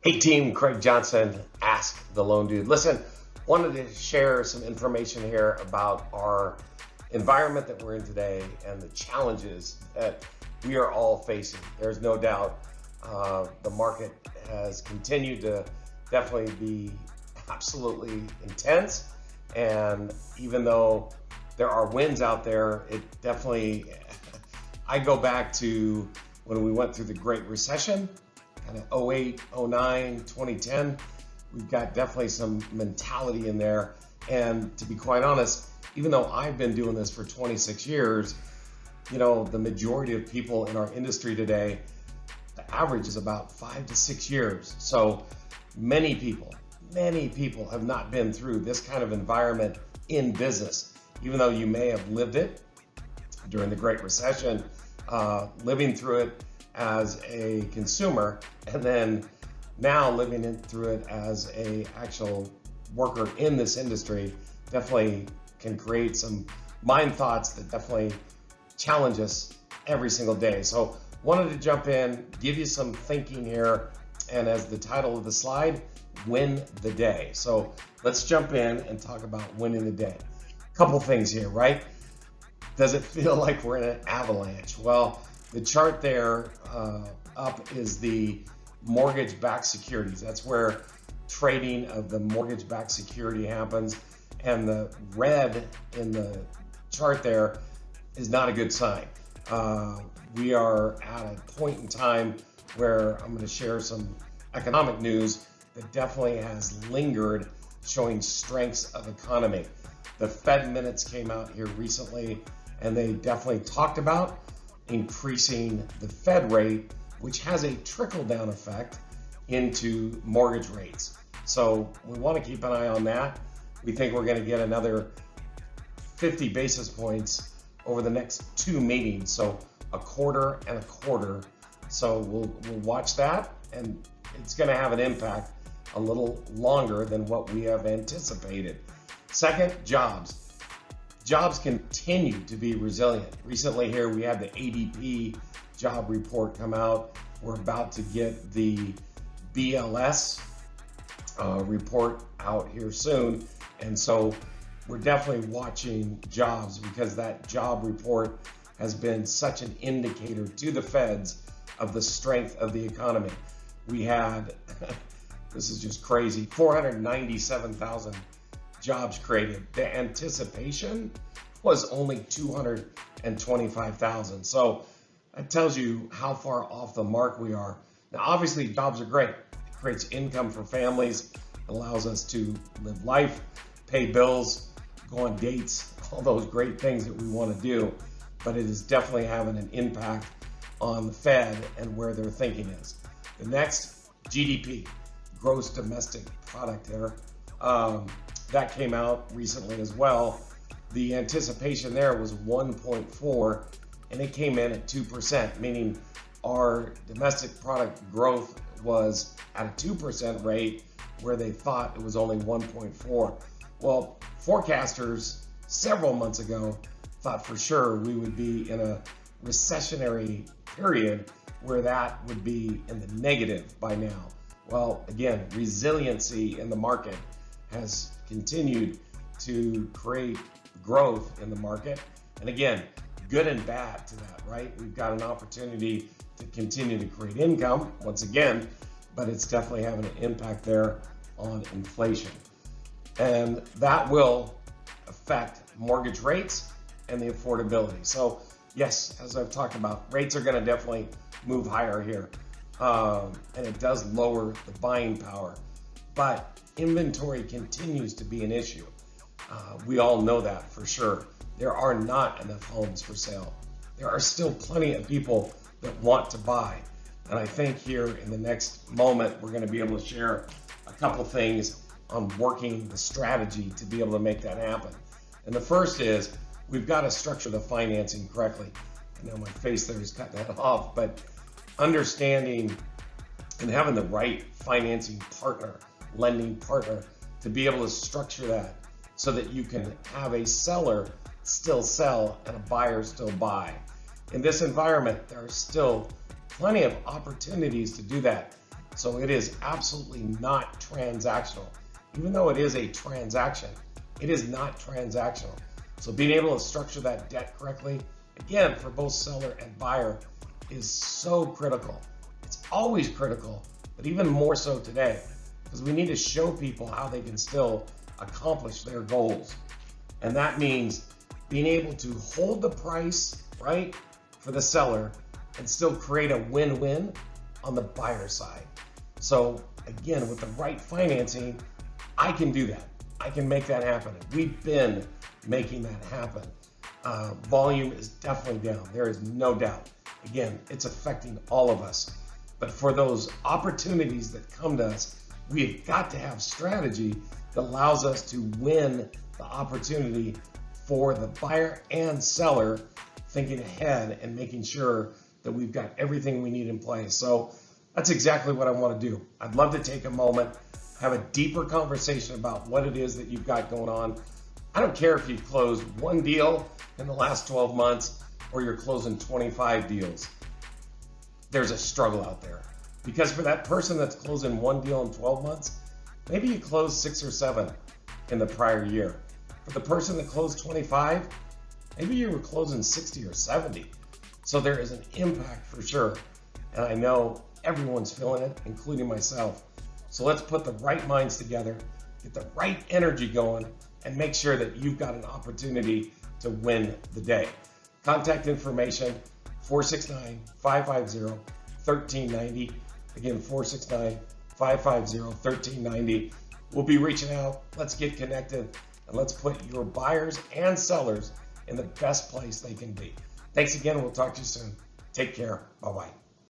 Hey team, Craig Johnson, Ask the Loan Dude. Listen, wanted to share some information here about our environment that we're in today and the challenges that we are all facing. There's no doubt the market has continued to definitely be absolutely intense. And even though there are wins out there, it definitely, I go back to when we went through the Great Recession, kind of 08, 09, 2010, we've got definitely some mentality in there. And to be quite honest, even though I've been doing this for 26 years, you know, the majority of people in our industry today, the average is about 5 to 6 years. So many people have not been through this kind of environment in business, even though you may have lived it during the Great Recession, living through it as a consumer, and then now living through it as a actual worker in this industry definitely can create some mind thoughts that definitely challenge us every single day. So wanted to jump in, give you some thinking here, and as the title of the slide, win the day. So let's jump in and talk about winning the day. Couple things here, right? Does it feel like we're in an avalanche? Well, the chart there up is the mortgage-backed securities. That's where trading of the mortgage-backed security happens. And the red in the chart there is not a good sign. We are at a point in time where I'm going to share some economic news that definitely has lingered, showing strengths of economy. The Fed minutes came out here recently, and they definitely talked about increasing the Fed rate, which has a trickle-down effect into mortgage rates. So we want to keep an eye on that. We think we're going to get another 50 basis points over the next 2 meetings, so a quarter and a quarter. So we'll watch that, and it's going to have an impact a little longer than what we have anticipated. Second, jobs. Jobs continue to be resilient. Recently here we had the ADP job report come out. We're about to get the BLS report out here soon. And so we're definitely watching jobs, because that job report has been such an indicator to the Feds of the strength of the economy. We had, this is just crazy, 497,000 jobs created. The anticipation was only 225,000. So that tells you how far off the mark we are. Now, obviously, jobs are great. It creates income for families, allows us to live life, pay bills, go on dates, all those great things that we want to do. But it is definitely having an impact on the Fed and where their thinking is. The next, GDP, gross domestic product there. That came out recently as well. The anticipation there was 1.4, and it came in at 2%, meaning our domestic product growth was at a 2% rate where they thought it was only 1.4. Well, forecasters several months ago thought for sure we would be in a recessionary period where that would be in the negative by now. Well, again, resiliency in the market has continued to create growth in the market. And again, good and bad to that, right? We've got an opportunity to continue to create income once again, but it's definitely having an impact there on inflation. And that will affect mortgage rates and the affordability. So yes, as I've talked about, rates are going to definitely move higher here. And it does lower the buying power, but inventory continues to be an issue. We all know that for sure. There are not enough homes for sale. There are still plenty of people that want to buy. And I think here in the next moment, we're going to be able to share a couple things on working the strategy to be able to make that happen. And the first is we've got to structure the financing correctly. I know my face there is cutting that off, but understanding and having the right financing partner, lending partner, to be able to structure that so that you can have a seller still sell and a buyer still buy. In this environment, there are still plenty of opportunities to do that. So it is absolutely not transactional. Even though it is a transaction, it is not transactional. So being able to structure that debt correctly, again, for both seller and buyer, is so critical. It's always critical, but even more so today, because we need to show people how they can still accomplish their goals. And that means being able to hold the price, right, for the seller and still create a win-win on the buyer side. So again, with the right financing, I can do that. I can make that happen. We've been making that happen. Volume is definitely down. There is no doubt. Again, it's affecting all of us. But for those opportunities that come to us, we've got to have strategy that allows us to win the opportunity for the buyer and seller, thinking ahead and making sure that we've got everything we need in place. So that's exactly what I want to do. I'd love to take a moment, have a deeper conversation about what it is that you've got going on. I don't care if you've closed one deal in the last 12 months or you're closing 25 deals. There's a struggle out there. Because for that person that's closing one deal in 12 months, maybe you closed 6 or 7 in the prior year. For the person that closed 25, maybe you were closing 60 or 70. So there is an impact for sure. And I know everyone's feeling it, including myself. So let's put the right minds together, get the right energy going, and make sure that you've got an opportunity to win the day. Contact information, 469-550-1390. Again, 469-550-1390. We'll be reaching out. Let's get connected, and let's put your buyers and sellers in the best place they can be. Thanks again. We'll talk to you soon. Take care. Bye-bye.